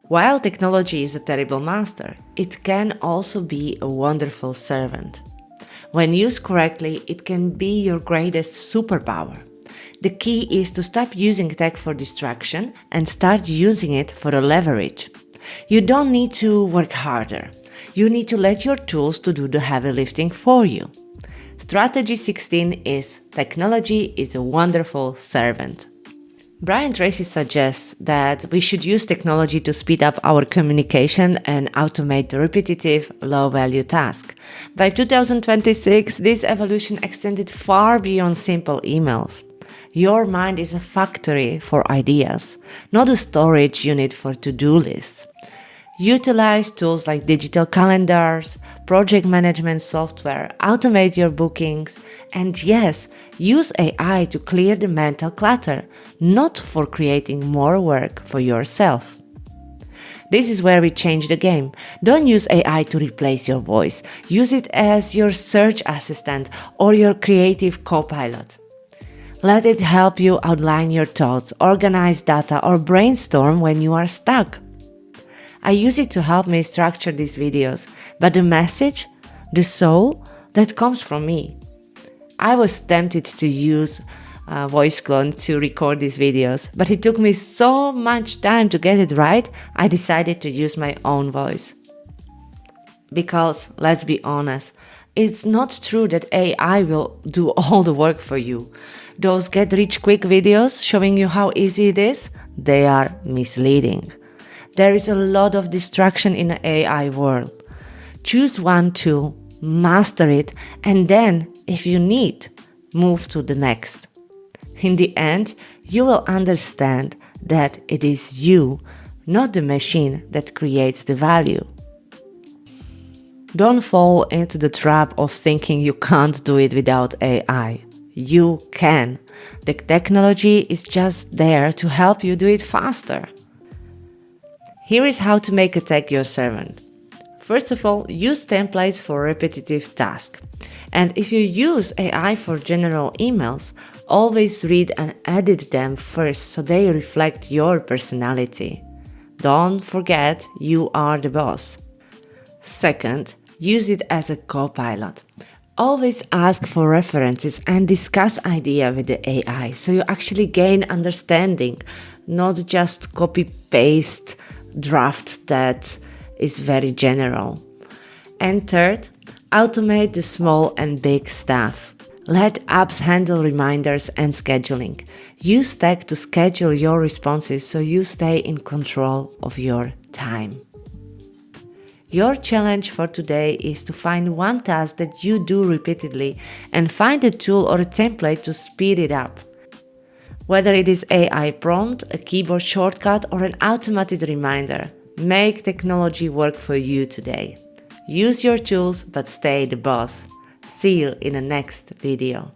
While technology is a terrible master, it can also be a wonderful servant. When used correctly, it can be your greatest superpower. The key is to stop using tech for distraction and start using it for a leverage. You don't need to work harder. You need to let your tools to do the heavy lifting for you. Strategy 16 is technology is a wonderful servant. Brian Tracy suggests that we should use technology to speed up our communication and automate the repetitive, low-value tasks. By 2026, this evolution extended far beyond simple emails. Your mind is a factory for ideas, not a storage unit for to-do lists. Utilize tools like digital calendars, project management software, automate your bookings, and yes, use AI to clear the mental clutter, not for creating more work for yourself. This is where we change the game. Don't use AI to replace your voice. Use it as your search assistant or your creative co-pilot. Let it help you outline your thoughts, organize data, or brainstorm when you are stuck. I use it to help me structure these videos, but the message, the soul, that comes from me. I was tempted to use voice clone to record these videos, but it took me so much time to get it right, I decided to use my own voice. Because, let's be honest, it's not true that AI will do all the work for you. Those get-rich-quick videos showing you how easy it is, they are misleading. There is a lot of distraction in the AI world. Choose one tool, master it, and then, if you need, move to the next. In the end, you will understand that it is you, not the machine, that creates the value. Don't fall into the trap of thinking you can't do it without AI. You can. The technology is just there to help you do it faster. Here is how to make a tech your servant. First of all, use templates for repetitive tasks. And if you use AI for general emails, always read and edit them first so they reflect your personality. Don't forget, you are the boss. Second, use it as a co-pilot. Always ask for references and discuss ideas with the AI so you actually gain understanding, not just copy-paste draft that is very general. And third, automate the small and big stuff. Let apps handle reminders and scheduling. Use tech to schedule your responses so you stay in control of your time. Your challenge for today is to find one task that you do repeatedly and find a tool or a template to speed it up. Whether it is AI prompt, a keyboard shortcut, or an automated reminder, make technology work for you today. Use your tools, but stay the boss. See you in the next video.